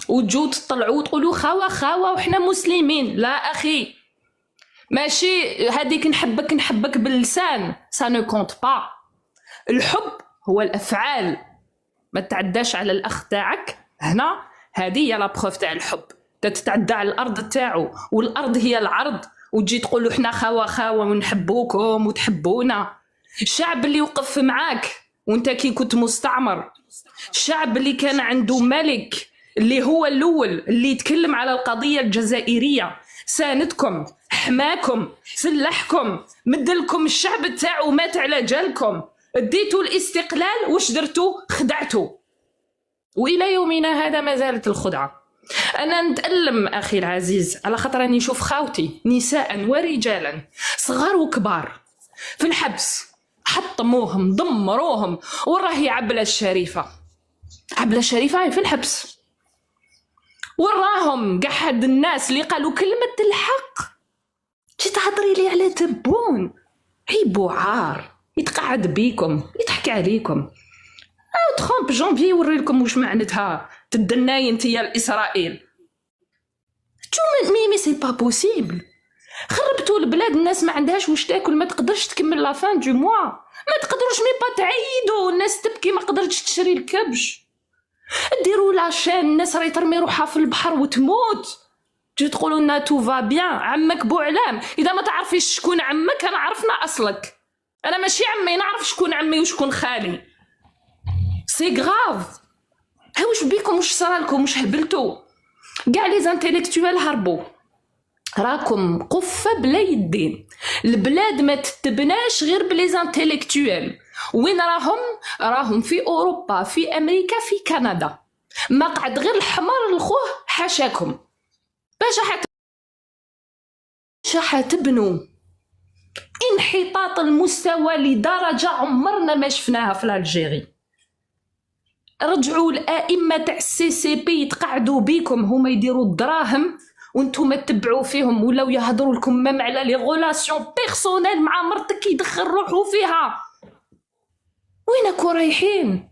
وتجو تطلعوا وتقولوا خاوه خاوه وحنا مسلمين. لا اخي، ماشي هذيك نحبك باللسان سا نو كونت با. الحب هو الافعال، ما تعداش على الاخ تاعك. هنا هذه هي لا بروف تاع الحب. تتعدى على الارض تاعو، والارض هي العرض، وتجي تقولوا حنا خاوه ونحبوكم وتحبونا. الشعب اللي وقف معاك وانت كي كنت مستعمر، الشعب اللي كان عنده ملك اللي هو الاول اللي يتكلم على القضيه الجزائريه، ساندكم، حماكم، سلحكم، مدلكم الشعب تاعو، مات على جالكم، اديتوا الاستقلال، واش درتوا؟ خدعتوا. والى يومنا هذا ما زالت الخدعه. انا نتألم اخي العزيز على خاطر راني نشوف خاوتي نساء ورجالا صغار وكبار في الحبس، حطموهم دمروهم. وراهي عبلة الشريفة في الحبس، وراهم قحد الناس اللي قالوا كلمة الحق. جي تهضري لي على تبون؟ عيب وعار، يتقعد بيكم، يضحك عليكم. تخومب جونفي يوري لكم واش معناتها تدناي انتيا لإسرائيل. شو مي سي با بوسيبل. خربتوا البلاد، الناس ما عندهاش واش تاكل، ما تقدرش تكمل لا فان دو موا، ما تقدروش مي با تعيدوا، الناس تبكي ما قدرتش تشري الكبش. ديروا لاشين، الناس راهي ترمي روحها في البحر وتموت، تجي تقولوا لنا تو فا بيان. عمك بوعلام، اذا ما تعرفيش شكون عمك انا عرفنا اصلك. انا ماشي عمي، نعرف شكون عمي وشكون خالي. سي غراف. واش بيكم؟ واش صرالكم؟ واش هبلتوا؟ كاع لي زانتيليكتوال هربوا، راكم قفه بلا يدين. البلاد ما تتبناش غير بلي زانتيليكتوال. وين راهم في اوروبا، في امريكا، في كندا. ما قعد غير الحمار لخوه حاشاكم. باش حتبنوا انحطاط المستوى لدرجه عمرنا ما شفناها في الجيري. رجعوا الائمه تاع السي سي بي يتقعدوا بيكم، هما يديروا الدراهم وانتم تتبعوا فيهم، ولاو يهضروا لكم مام على لي غولاسيون بيرسونيل مع مرتك يدخل روحو فيها. وينكم رايحين؟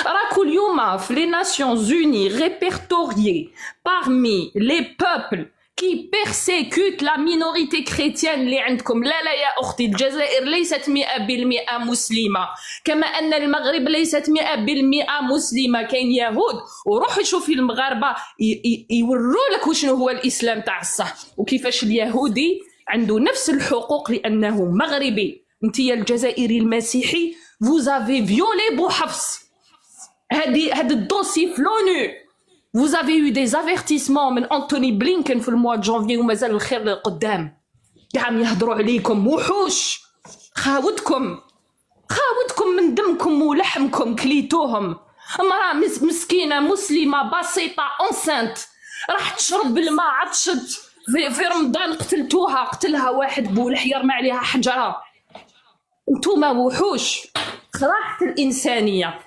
راكو اليوم في لي ناسيونز اوني ريبرتوريي parmi les peuples qui persécutent la minorité chrétienne اللي عندكم. لا يا أختي، الجزائر ليست 100% مسلمة، كما أن المغرب ليست 100% مسلمة. كاين يهود، وروحي شوفي المغاربة يورولك وشنو هو الإسلام تاع الصح، وكيفاش اليهودي عنده نفس الحقوق لأنه مغربي. انتي الجزائري المسيحي vous avez violé بوحفص. هاد الدوسي في لونو. Vous avez eu des avertissements من أنتوني بلينكن في الموا دو جانفي، ومازال الخير للقدام. قاعد يهضروا عليكم وحوش. خاوتكم من دمكم ولحمكم كليتوهم. امرأة مسكينة مسلمة بسيطة انسانت راح تشرب الماء، عطشت في رمضان، قتلها واحد بولحية رمى عليها حجرة. انتوما وحوش. راحت الإنسانية،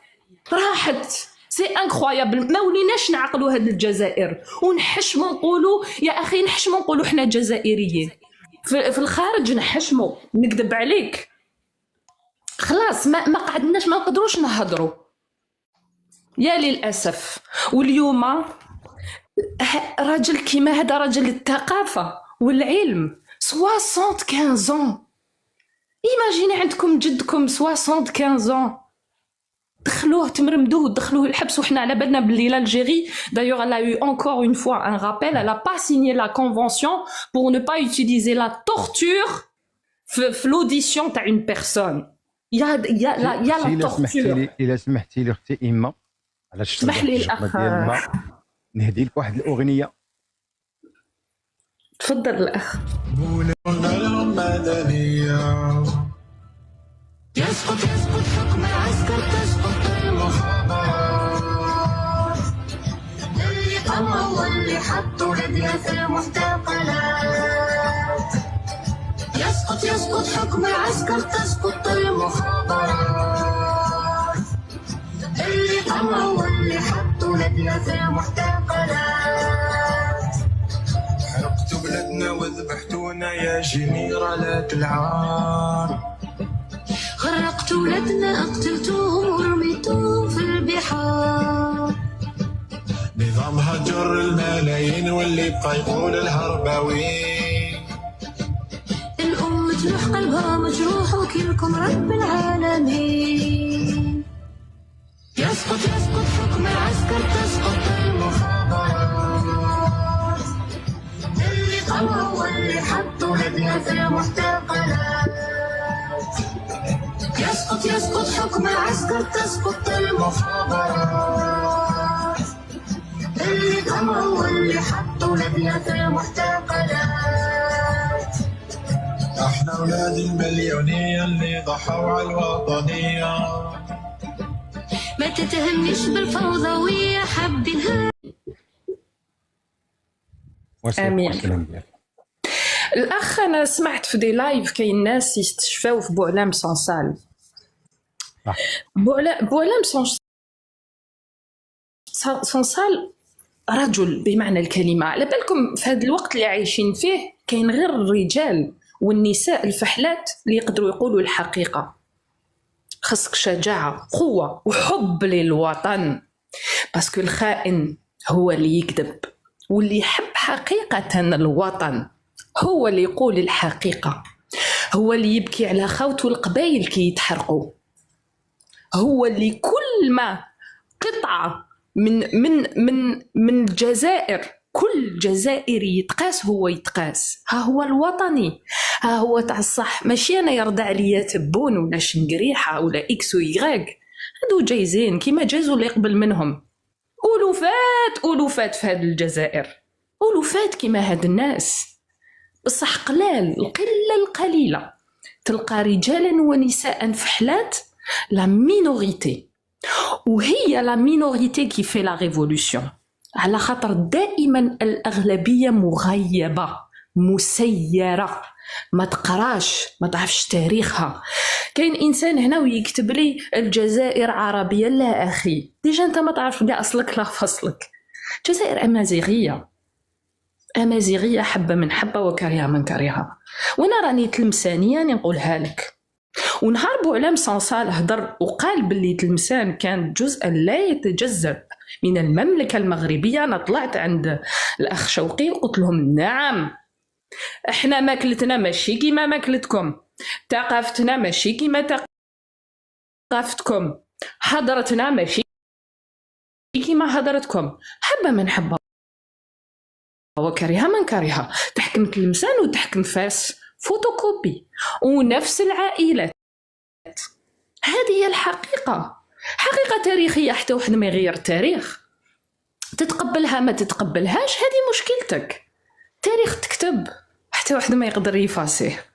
راحت. سي انكرويابل. ما وليناش نعقلوا هاد الجزائر ونحشموا نقولوا يا اخي، نحشموا نقولوا حنا جزائريين. في الخارج نحشموا، نكذب عليك. خلاص ما قعدناش، ما نقدروش نهضروا يا للاسف. واليوم راجل كيما هذا، راجل الثقافه والعلم 75 ans. ايماجيني عندكم جدكم 75 ans، دخلوه تمرمدوه، دخلوه الحبس، وحنا على بالنا باللي l'Algérie d'ailleurs elle a eu encore une fois un rappel, elle a pas signé la convention pour ne pas utiliser la torture في l'audition تاع une personne. يا la torture. إلا سمحتي لي اختي إما، علاش اسمح لي الاخ، نهدي لك واحد الأغنية. تفضل الاخ. يسقط حكم العسكر، تسقط المخابرات اللي طمعوا واللي حطوا لبنة في المحتقلات. يسقط حكم العسكر، تسقط المخابرات اللي طمعوا واللي حطوا لبنة في المحتقلات. حرقتوا بلادنا وذبحتونا يا جنرالات العار، غرقتوا ولادنا، قتلتوهم ورميتوهم في البحار. مهجر الملايين واللي بقى يقول الهرباوين. الأم تلوح قلبها مجروح وكلكم رب العالمين. يسقط يسقط حكم العسكر، تسقط المخابرات، اللي طلعوا واللي حطوا لجنة في المحتقلات. يسقط يسقط حكم العسكر، تسقط المخابرات، اللي طلعوا واللي حطوا لجنة في المحتقلات. احنا اولاد المليونية اللي ضحوا على الوطنية. ما تتهمنيش بالفوضوية، حابينها. آمين. الكلام ديالك. الاخ انا سمعت في دي لايف كاين ناس يستشفاو في بوعلام صنصال. صح. بوعلام صنصال رجل بمعنى الكلمه. على بالكم في هذا الوقت اللي عايشين فيه كاين غير الرجال والنساء الفحلات اللي يقدروا يقولوا الحقيقه. خصك شجاعه، قوه وحب للوطن، باسكو الخائن هو اللي يكذب، واللي يحب حقيقه الوطن هو اللي يقول الحقيقة، هو اللي يبكي على خوته القبايل كي يتحرقوا، هو اللي كل ما قطعة من الجزائر، كل جزائري يتقاس هو يتقاس. ها هو الوطني، ها هو تاع الصح. ماشي انا يرضى عليا تبون ولا شنقريحة ولا اكس ويغاك، هادو جايزين كيما جازوا اللي يقبل منهم. ألوفات في هاد الجزائر، ألوفات كيما هاد الناس، بصح قلال، القلة القليلة تلقى رجالا ونساء فحلات، لا مينوريتي، وهي لا مينوريتي كي في لا ريفولوشن، على خاطر دائما الأغلبية مغيبة مسيرة، ما تقراش، ما تعرفش تاريخها. كاين انسان هنا ويكتب لي الجزائر عربية، لا اخي ديجا انت ما تعرف لا اصلك لا فصلك. الجزائر أمازيغية حبة من حبة وكرهة من كرهة، وانا راني تلمسانية نقولها لك. ونهار بوعلام صنصال هدر وقال باللي تلمسان كان جزءا لا يتجزأ من المملكة المغربية. انا طلعت عند الاخ شوقي وقلت لهم نعم، احنا ماكلتنا ماشي كيما ماكلتكم، ثقافتنا ماشي كيما ثقافتكم، حضرتنا ماشي كيما حضرتكم، حبة من حبة وكرهها من كرهها. تحكم تلمسان وتحكم فاس فوتوكوبي، ونفس العائلات. هذه هي الحقيقة، حقيقة تاريخية. حتى واحد ما يغير التاريخ، تتقبلها ما تتقبلهاش هذه مشكلتك. تاريخ تكتب، حتى واحد ما يقدر يفاسيه.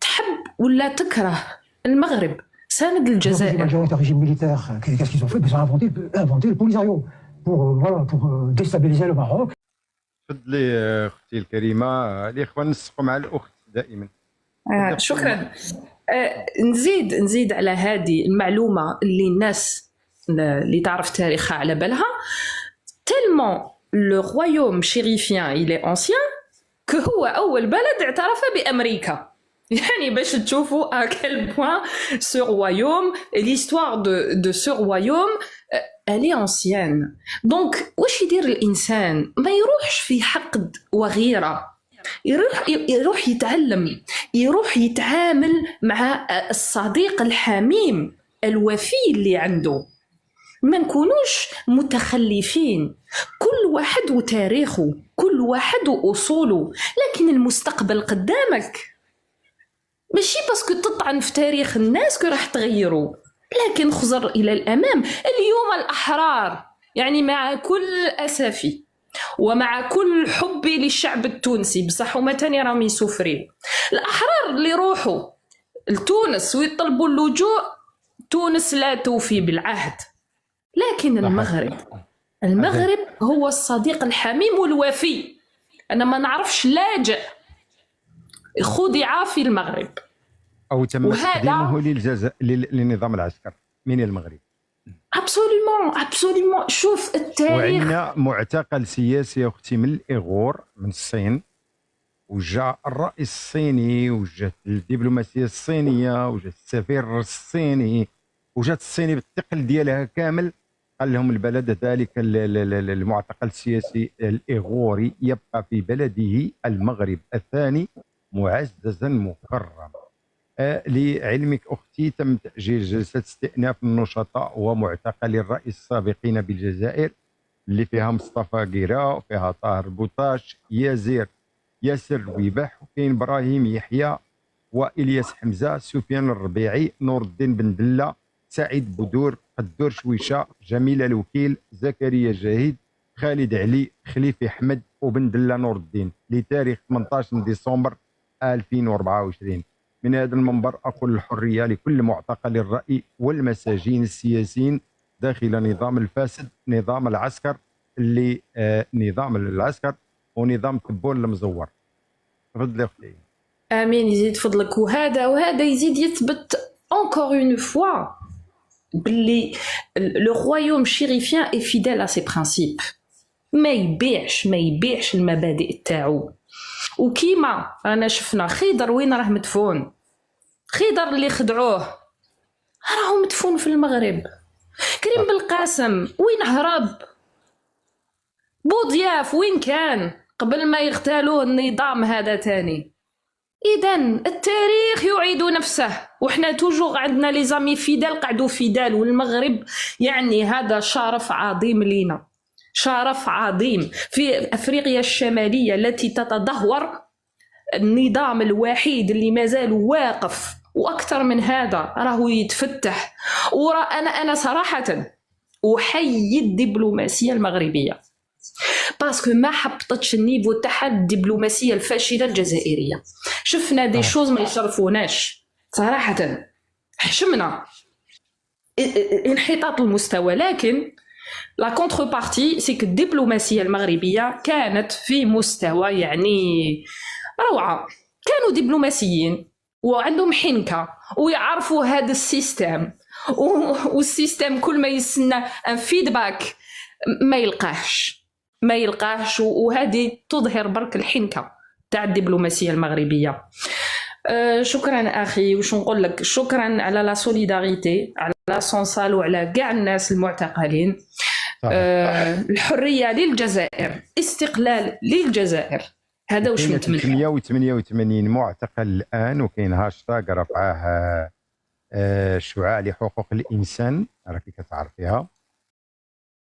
تحب ولا تكره المغرب، ساند الجزائر. Qu'est-ce qu'ils ont fait? Ils ont inventé le Polisario pour déstabiliser le Maroc. تفضلي اختي الكريمه. الاخوان نسقوا مع الاخت دائما. شكرا. نزيد على هذه المعلومه اللي الناس اللي تعرف تاريخها على بالها. تلمون لو رويوم شيريفيان إلي أنسيان كو هو أول بلد اعترف بأمريكا. يعني باش تشوفوا à quel point ce royaume et l'histoire de ce royaume elle est ancienne. donc واش يدير الإنسان؟ ما يروحش في حقد وغيرة، يروح يتعلم، يروح يتعامل مع الصديق الحميم الوفي اللي عنده. ما نكونوش متخلفين، كل واحد وتاريخه، كل واحد وأصوله، لكن المستقبل قدامك. ماشي باسكو تطعن في تاريخ الناس كي راح تغيروا، لكن خزر إلى الأمام. اليوم الأحرار، يعني مع كل أسفي ومع كل حبي للشعب التونسي، بصح هما تاني راهم يسوفريو. الأحرار اللي يروحوا لتونس ويطلبوا اللجوء، تونس لا توفي بالعهد. لكن المغرب هو الصديق الحميم والوفي. أنا ما نعرفش لاجئ خدع في المغرب او تم تقديمه للنظام العسكري من المغرب. ابسوليومون. شوف التاريخ. وعندنا معتقل سياسي اختي من الايغور من الصين، وجاء الرئيس الصيني، وجات الدبلوماسيه الصينيه، وجات السفير الصيني، وجات الصيني بالثقل ديالها كامل قال لهم البلد ذلك المعتقل السياسي الإغوري يبقى في بلده المغرب الثاني معززا مكرما. لعلمك أختي تم تأجيل جلسة استئناف النشطاء ومعتقلي الرئيس السابقين بالجزائر اللي فيها مصطفى قيرا وفيها طاهر بوطاش ياسر الويباح وكاين إبراهيم يحيى وإلياس حمزة سفيان الربيعي نور الدين بن دلة سعيد بودور قدور شويشه جميله الوكيل زكريا جاهد خالد علي خليفي احمد وبن دلة نور الدين لتاريخ 18 ديسمبر 2024. من هذا المنبر اقول الحريه لكل معتقلي الراي والمساجين السياسيين داخل نظام الفاسد نظام العسكر اللي نظام العسكر ونظام تبون المزور. تفضلي اختي. امين يزيد فضلك. وهذا يزيد يثبت encore une fois باللي le royaume chérifien est fidèle à ses principes. ما يبيعش المبادئ تاعو. وكيما رانا شفنا خضر وين راه مدفون، خضر اللي خدعوه راهو مدفون في المغرب. كريم بالقاسم وين هرب؟ بوضياف وين كان قبل ما يغتالوه النظام هذا تاني؟ إذن التاريخ يعيد نفسه، وحنا توجور عندنا لي زامي فيدال قعدوا فيدال. والمغرب يعني هذا شرف عظيم لينا، شرف عظيم في أفريقيا الشمالية التي تتدهور النظام الوحيد اللي مازال واقف، وأكثر من هذا راهو يتفتح. أنا صراحة أحيي الدبلوماسية المغربية باسكو ما حبطتش النيفو تاع الدبلوماسية الفاشلة الجزائرية. شفنا دي شوز ما يشرفوناش صراحة، حشمنا انحطاط المستوى. لكن لا كونتربارتي سيك الدبلوماسية المغربية كانت في مستوى يعني روعة. كانوا دبلوماسيين وعندهم حنكة ويعرفوا هذا السيستم، والسيستم كل ما يستنى ان فيدباك ما يلقاهش. وهذه تظهر برك الحنكة تاع الدبلوماسية المغربية. شكرا أخي. وش نقول لك، شكرا على لا سوليداريتي، على سونسال وعلى كاع الناس المعتقلين. الحرية للجزائر، استقلال للجزائر، هذا واش نتمنى. 188 معتقل الآن، وكاين هاشتاغ رفعه شعاع لحقوق الإنسان راكي كتعرفيها.